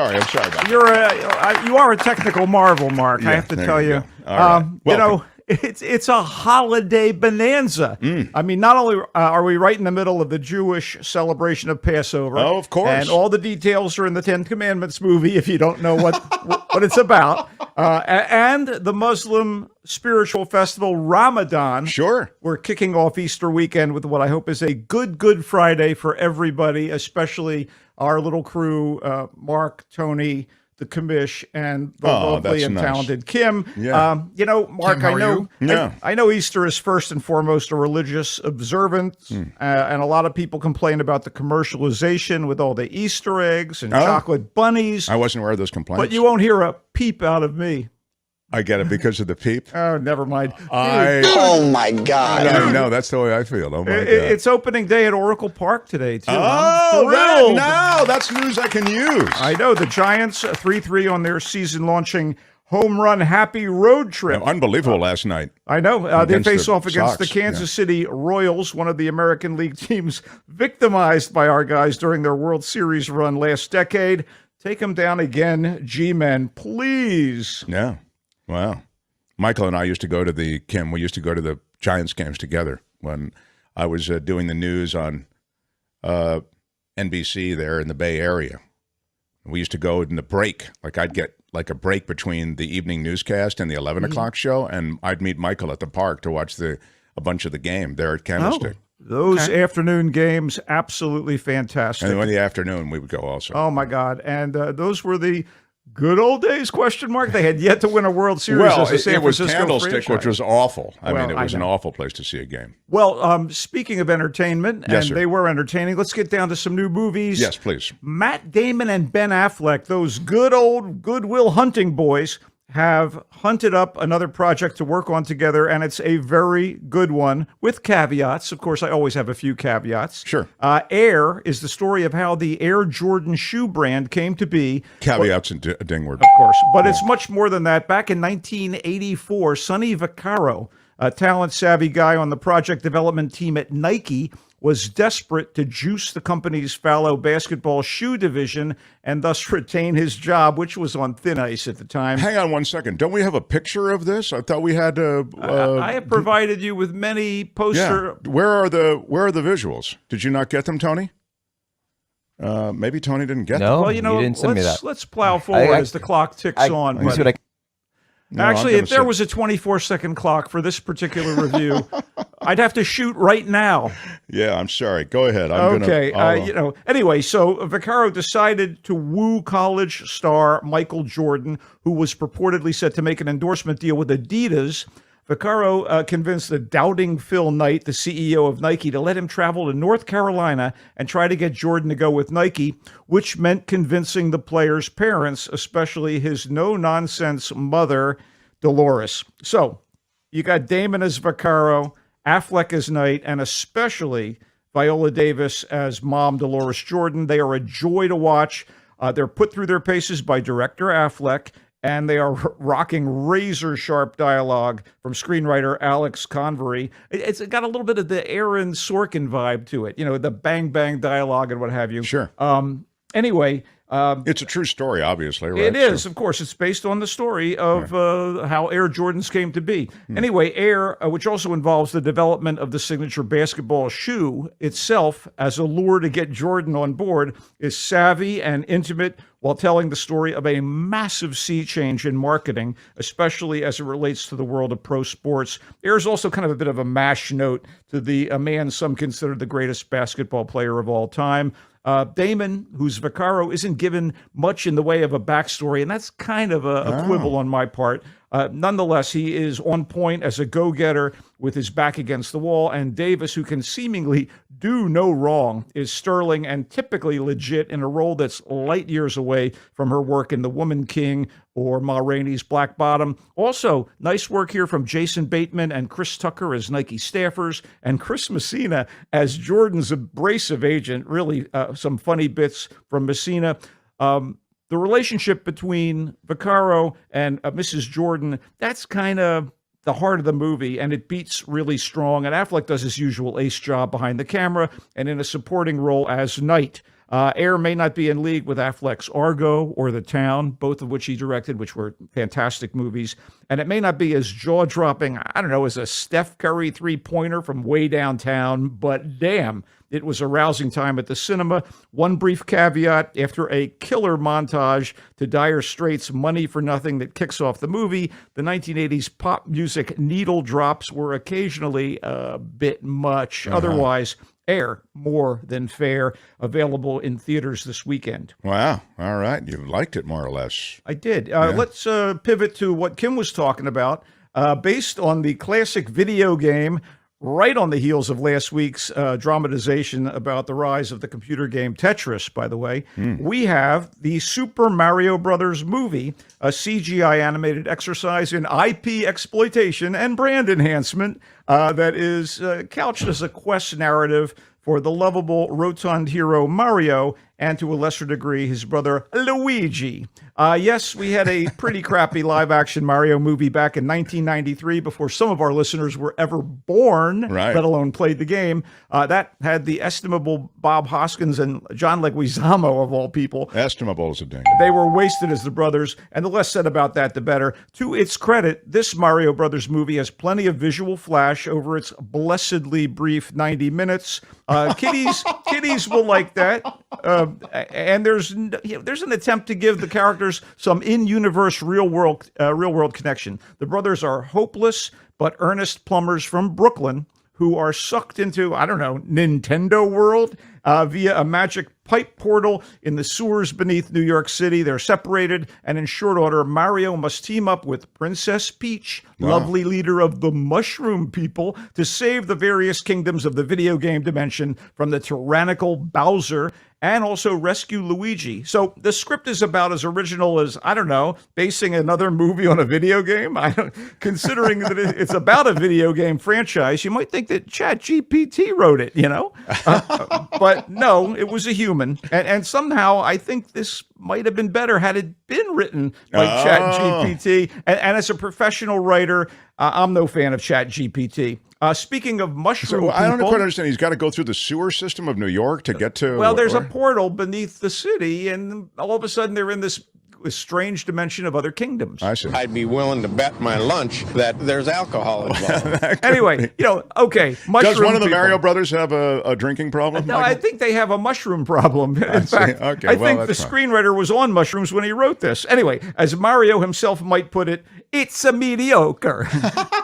I'm sorry about You're you are a technical marvel, Mark. Yeah, I have to there tell you you. go. All right. You know, it's a holiday bonanza. I mean, not only are we right in the middle of the Jewish celebration of Passover, Oh, of course. and all the details are in the Ten Commandments movie. If you don't know what it's about, and the Muslim spiritual festival Ramadan. Sure. We're kicking off Easter weekend with what I hope is a Good Friday for everybody, especially our little crew, Mark, Tony, the commish, and the lovely and nice. talented Kim. Yeah. You know, Mark, Kim, how I are know, you? Yeah. I know Easter is first and foremost a religious observance, and a lot of people complain about the commercialization with all the Easter eggs and chocolate bunnies. I wasn't aware of those complaints. But you won't hear a peep out of me. I get it because of the peep. Oh, never mind. Oh my God! I know that's the way I feel. Oh my God! It's opening day at Oracle Park today too. Oh, I'm thrilled. no, that's news I can use. I know the Giants 3-3 on their season-launching home run happy road trip. Unbelievable last night. I know they Against face the off against Sox, the Kansas City Royals, one of the American League teams victimized by our guys during their World Series run last decade. Take them down again, G-men, please. Yeah. Wow. Michael and I used to go to we used to go to the Giants games together when I was doing the news on NBC there in the Bay Area. We used to go in the break. Like I'd get like a break between the evening newscast and the 11 o'clock show, and I'd meet Michael at the park to watch a bunch of the game there at Candlestick. Those afternoon games, absolutely fantastic. And in the afternoon, we would go also. Oh, my God. And those were the good old days, question mark. They had yet to win a World Series as a San it was Francisco Candlestick, franchise. which was awful. I Well, mean, it was I an know. awful place to see a game. Well, speaking of entertainment, Yes, and sir. they were entertaining, let's get down to some new movies. Yes, please. Matt Damon and Ben Affleck, those good old Goodwill Hunting boys, have hunted up another project to work on together, and it's a very good one with caveats. Of course, I always have a few caveats. Sure. Air is the story of how the Air Jordan shoe brand came to be. Caveats and a ding word. Of course, but it's much more than that. Back in 1984, Sonny Vaccaro, a talent-savvy guy on the project development team at Nike, was desperate to juice the company's fallow basketball shoe division and thus retain his job, which was on thin ice at the time. Hang on one second. Don't we have a picture of this? I thought we had I have provided you with many poster. yeah. Where are the visuals? Did you not get them, Tony? Maybe Tony didn't get them. No, Well, you know, didn't send me that. let's plow forward I- as the clock ticks on. Let me see But what I No, I'm actually, gonna if there sit. was a 24-second clock for this particular review, I'd have to shoot right now. Yeah, I'm sorry. Go ahead. Okay. Anyway, so Vaccaro decided to woo college star Michael Jordan, who was purportedly set to make an endorsement deal with Adidas. Vaccaro convinced the doubting Phil Knight, the CEO of Nike, to let him travel to North Carolina and try to get Jordan to go with Nike, which meant convincing the player's parents, especially his no-nonsense mother, Dolores. So you got Damon as Vaccaro, Affleck as Knight, and especially Viola Davis as Mom Dolores Jordan. They are a joy to watch. They're put through their paces by director Affleck, and they are rocking razor-sharp dialogue from screenwriter Alex Convery. It's got a little bit of the Aaron Sorkin vibe to it, you know, the bang-bang dialogue and what have you. Sure. Anyway, It's a true story, obviously, right? it is, of course. It's based on the story of how Air Jordans came to be. Anyway, Air, which also involves the development of the signature basketball shoe itself as a lure to get Jordan on board, is savvy and intimate while telling the story of a massive sea change in marketing, especially as it relates to the world of pro sports. Air is also kind of a bit of a mash note to a man some consider the greatest basketball player of all time. Damon, who's Vaccaro, isn't given much in the way of a backstory, and that's kind of a quibble on my part. Nonetheless, he is on point as a go-getter with his back against the wall, and Davis, who can seemingly do no wrong, is sterling and typically legit in a role that's light years away from her work in The Woman King or Ma Rainey's Black Bottom. Also, nice work here from Jason Bateman and Chris Tucker as Nike staffers, and Chris Messina as Jordan's abrasive agent. Really, some funny bits from Messina. The relationship between Vaccaro and Mrs. Jordan, that's kind of the heart of the movie, and it beats really strong. And Affleck does his usual ace job behind the camera and in a supporting role as Knight. Air may not be in league with Affleck's Argo or The Town, both of which he directed, which were fantastic movies. And it may not be as jaw-dropping, I don't know, as a Steph Curry three-pointer from way downtown, but damn, it was a rousing time at the cinema. One brief caveat, after a killer montage to Dire Straits' Money for Nothing that kicks off the movie, the 1980s pop music needle drops were occasionally a bit much. Otherwise, Air, more than fair, available in theaters this weekend. Wow. All right. You liked it more or less. I did. Let's pivot to what Kim was talking about. Based on the classic video game, right on the heels of last week's dramatization about the rise of the computer game Tetris, by the way, we have the Super Mario Brothers movie, a CGI animated exercise in IP exploitation and brand enhancement that is couched as a quest narrative for the lovable rotund hero Mario and, to a lesser degree, his brother Luigi. Yes, we had a pretty crappy live-action Mario movie back in 1993 before some of our listeners were ever born, right, let alone played the game. That had the estimable Bob Hoskins and John Leguizamo, of all people. Estimable is a ding. They were wasted as the brothers, and the less said about that, the better. To its credit, this Mario Brothers movie has plenty of visual flash over its blessedly brief 90 minutes. Kiddies will like that. And there's an attempt to give the characters some in-universe real world connection. The brothers are hopeless but earnest plumbers from Brooklyn who are sucked into, I don't know, Nintendo World via a magic pipe portal in the sewers beneath New York City. They're separated, and in short order, Mario must team up with Princess Peach, lovely leader of the Mushroom People, to save the various kingdoms of the video game dimension from the tyrannical Bowser, and also rescue Luigi. So the script is about as original as, I don't know, basing another movie on a video game. Considering that it's about a video game franchise, you might think that ChatGPT wrote it, you know? But no, it was a human. And somehow I think this might have been better had it been written by ChatGPT. And as a professional writer, I'm no fan of ChatGPT. Speaking of mushroom people, I don't quite understand. He's got to go through the sewer system of New York to get to... Well, there's a portal beneath the city, and all of a sudden they're in this strange dimension of other kingdoms. I see. I'd be willing to bet my lunch that there's alcohol involved. Anyway, okay, mushroom Does one of the people. Mario brothers have a drinking problem? No, I think they have a mushroom problem. In fact, okay, I think the screenwriter was on mushrooms when he wrote this. Anyway, as Mario himself might put it, it's a mediocre.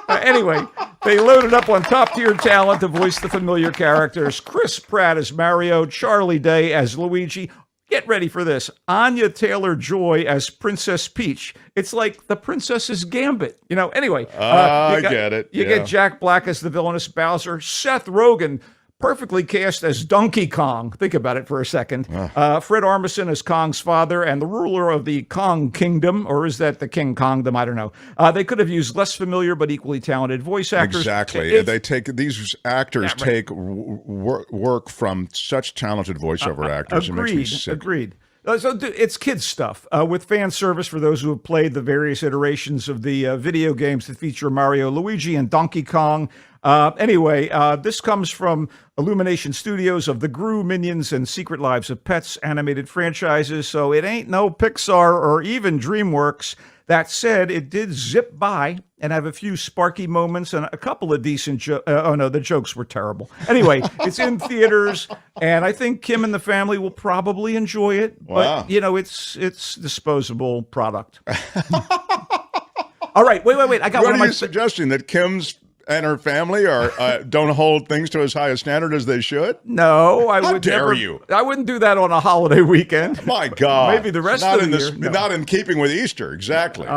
Anyway, they loaded up on top-tier talent to voice the familiar characters. Chris Pratt as Mario, Charlie Day as Luigi. Get ready for this. Anya Taylor-Joy as Princess Peach. It's like the Princess's Gambit. Anyway. I get it. You get Jack Black as the villainous Bowser. Seth Rogen, perfectly cast as Donkey Kong. Think about it for a second. Fred Armisen as Kong's father and the ruler of the Kong Kingdom, or is that the King Kongdom? I don't know. They could have used less familiar but equally talented voice actors. Exactly. These actors take work from such talented voiceover actors. Agreed. It makes me sick. Agreed. So it's kids stuff with fan service for those who have played the various iterations of the video games that feature Mario, Luigi, and Donkey Kong. Anyway, this comes from Illumination Studios of the Gru, Minions, and Secret Lives of Pets animated franchises, so it ain't no Pixar or even DreamWorks. That said, it did zip by and have a few sparky moments and a couple of decent jokes. Oh, no, the jokes were terrible. Anyway, it's in theaters, and I think Kim and the family will probably enjoy it. Wow. But, it's disposable product. All right, wait. I got What one are of you suggesting? That Kim's and her family don't hold things to as high a standard as they should? No, I would dare never. you. I wouldn't do that on a holiday weekend. My God. Maybe the rest of the year. No. Not in keeping with Easter, exactly.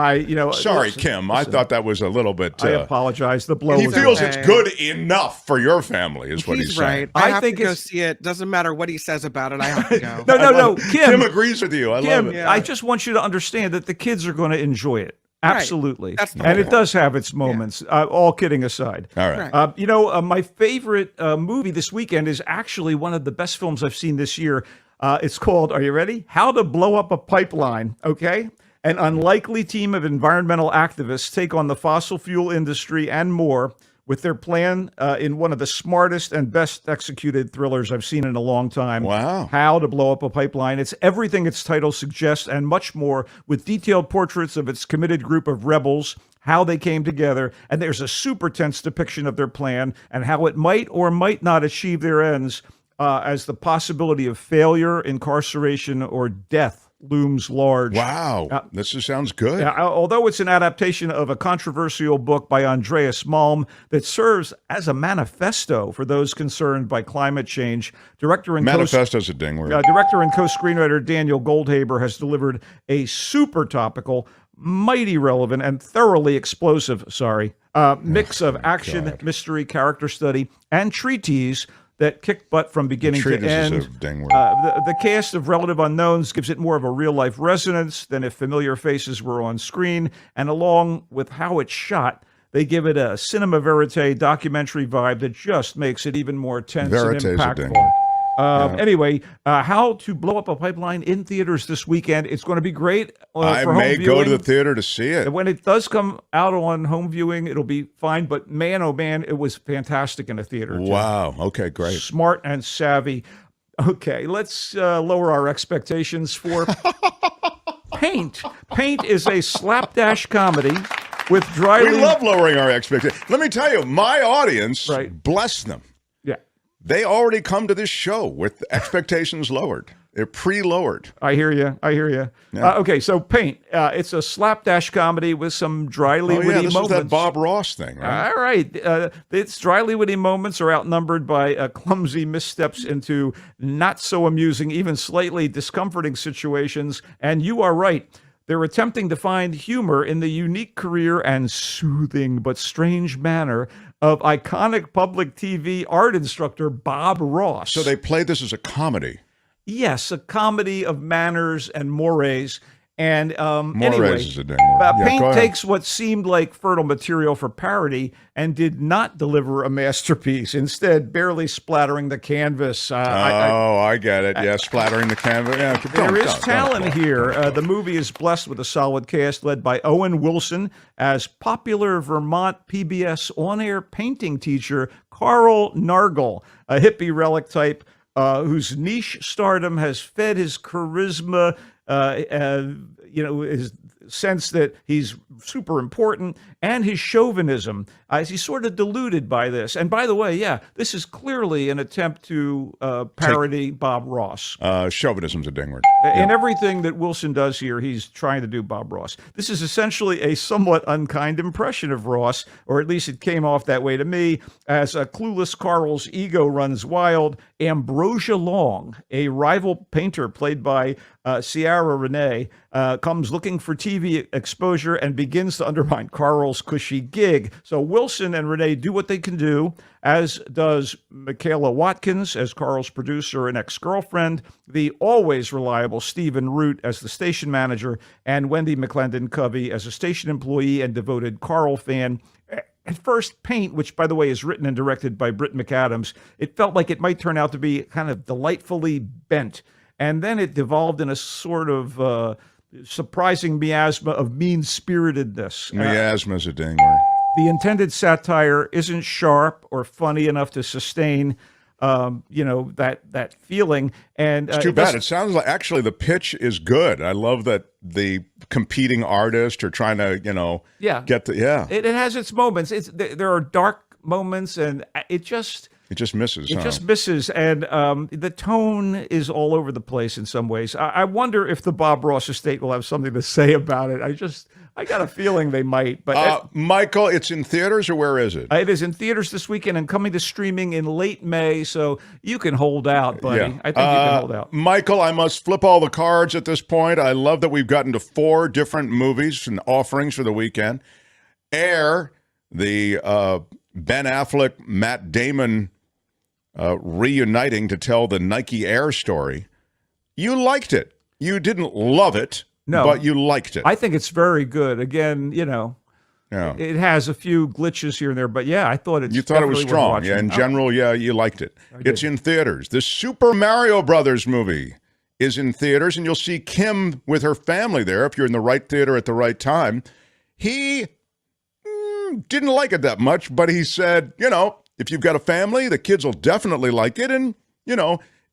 Sorry, Kim. I thought that was a little bit... I apologize. The blow He was feels low. it's good enough for your family, is what he's saying. Right. I have think to go it's- see it. Doesn't matter what he says about it. I have to go. No, Kim agrees with you. I love it. I just want you to understand that the kids are going to enjoy it. Absolutely. That's the and point. it does have its moments, all kidding aside. All right. My favorite movie this weekend is actually one of the best films I've seen this year. It's called, are you ready? How to Blow Up a Pipeline, okay? An unlikely team of environmental activists take on the fossil fuel industry and more with their plan in one of the smartest and best executed thrillers I've seen in a long time. Wow. How to Blow Up a Pipeline. It's everything its title suggests and much more, with detailed portraits of its committed group of rebels, how they came together, and there's a super tense depiction of their plan and how it might or might not achieve their ends as the possibility of failure, incarceration, or death looms large. Wow. This sounds good. Although it's an adaptation of a controversial book by Andreas Malm that serves as a manifesto for those concerned by climate change, Manifesto's a ding word. Director and co-screenwriter Daniel Goldhaber has delivered a super topical, mighty relevant, and thoroughly explosive, mix of action, mystery, character study, and treatise that kicked butt from beginning to end. Is a ding word. The cast of Relative Unknowns gives it more of a real-life resonance than if familiar faces were on screen, and along with how it's shot, they give it a cinema verite documentary vibe that just makes it even more tense and impactful. Anyway, How to Blow Up a Pipeline in theaters this weekend. It's going to be great. I for may home go to viewing. the theater to see it. And when it does come out on home viewing, it'll be fine. But man, oh man, it was fantastic in a theater. Wow. Okay, great. Smart and savvy. Okay, let's lower our expectations for Paint. Paint is a slapdash comedy with dryly... We love lowering our expectations. Let me tell you, my audience, bless them. Yeah. They already come to this show with expectations lowered. They're pre-lowered. I hear you. Yeah. Okay, so Paint. It's a slapdash comedy with some dryly witty this moments. is that Bob Ross thing, right? All right. Its dryly witty moments are outnumbered by clumsy missteps into not so amusing, even slightly discomforting situations. And you are right. They're attempting to find humor in the unique career and soothing but strange manner of iconic public TV art instructor Bob Ross. So they played this as a comedy. Yes, a comedy of manners and mores. And Mores anyway, is a dang word. Paint takes what seemed like fertile material for parody and did not deliver a masterpiece, instead barely splattering the canvas. I get it. Yeah, splattering the canvas. Yeah, there is talent here. The movie is blessed with a solid cast led by Owen Wilson as popular Vermont PBS on-air painting teacher Carl Nargle, a hippie relic type whose niche stardom has fed his charisma, his sense that he's super important, and his chauvinism. He's sort of deluded by this. And by the way, this is clearly an attempt to parody Bob Ross. Chauvinism's a ding word. In everything that Wilson does here, he's trying to do Bob Ross. This is essentially a somewhat unkind impression of Ross, or at least it came off that way to me, as a clueless Carl's ego runs wild. Ambrosia Long, a rival painter played by Ciara Renee, comes looking for TV exposure and begins to undermine Carl's cushy gig. So Wilson and Renee do what they can do, as does Michaela Watkins as Carl's producer and ex-girlfriend, the always reliable Stephen Root as the station manager, and Wendy McClendon Covey as a station employee and devoted Carl fan. At first, Paint, which, by the way, is written and directed by Britt McAdams, it felt like it might turn out to be kind of delightfully bent. And then it devolved in a sort of surprising miasma of mean-spiritedness. Miasma's a dang word. The intended satire isn't sharp or funny enough to sustain, that feeling. And it's too bad. It sounds like actually the pitch is good. I love that the competing artists are trying to, get the It has its moments. There are dark moments, and it just misses. It just misses, and the tone is all over the place in some ways. I wonder if the Bob Ross estate will have something to say about it. I got a feeling they might. But Michael, it's in theaters, or where is it? It is in theaters this weekend and coming to streaming in late May, so you can hold out, buddy. Yeah. I think you can hold out. Michael, I must flip all the cards at this point. I love that we've gotten to 4 different movies and offerings for the weekend. Air, the Ben Affleck, Matt Damon reuniting to tell the Nike Air story. You liked it. You didn't love it, but you liked it. I think it's very good. Again, it has a few glitches here and there, but I thought You thought it was strong. Yeah, in general, you liked it. It's in theaters. The Super Mario Brothers movie is in theaters, and you'll see Kim with her family there if you're in the right theater at the right time. He didn't like it that much, but he said, if you've got a family, the kids will definitely like it, and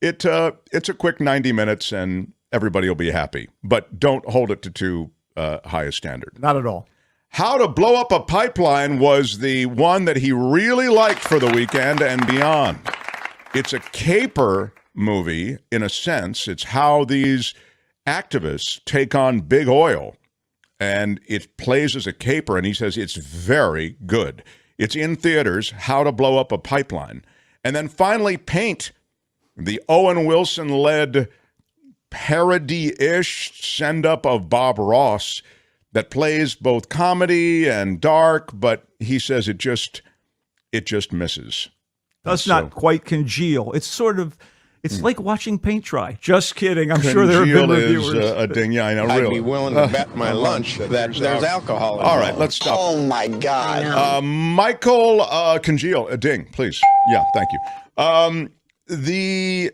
it's a quick 90 minutes, and everybody will be happy. But don't hold it to too high a standard. Not at all. How to Blow Up a Pipeline was the one that he really liked for the weekend and beyond. It's a caper movie, in a sense. It's how these activists take on big oil, and it plays as a caper, and he says it's very good. It's in theaters, How to Blow Up a Pipeline. And then finally, Paint, the Owen Wilson-led parody-ish send-up of Bob Ross that plays both comedy and dark, but he says it just misses. Does not quite congeal. It's like watching paint dry. Just kidding. I'm sure there have been reviewers. Is a ding. Yeah, I know. I'd really. be willing to bet my lunch that there's alcohol involved. All right, let's stop. Oh my God. Michael, congeal. A ding, please. Yeah, thank you. The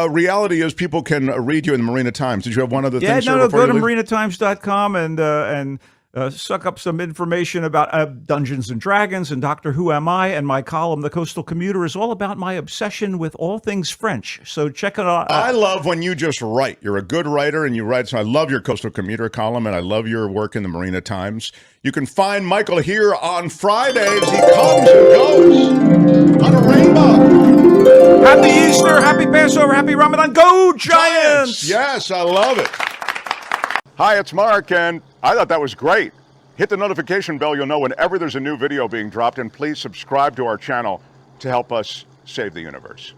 reality is people can read you in the Marina Times. Did you have one other thing? Yeah, sir, no, before go you to leave? marinatimes.com and suck up some information about Dungeons and Dragons and Doctor Who Am I, and my column, The Coastal Commuter, is all about my obsession with all things French. So check it out. I love when you just write. You're a good writer, and you write. So I love your Coastal Commuter column, and I love your work in the Marina Times. You can find Michael here on Fridays. He comes and goes on a rainbow. Happy Easter, happy Passover, happy Ramadan. Go Giants! Yes, I love it. Hi, it's Mark, and I thought that was great. Hit the notification bell. You'll know whenever there's a new video being dropped, and please subscribe to our channel to help us save the universe.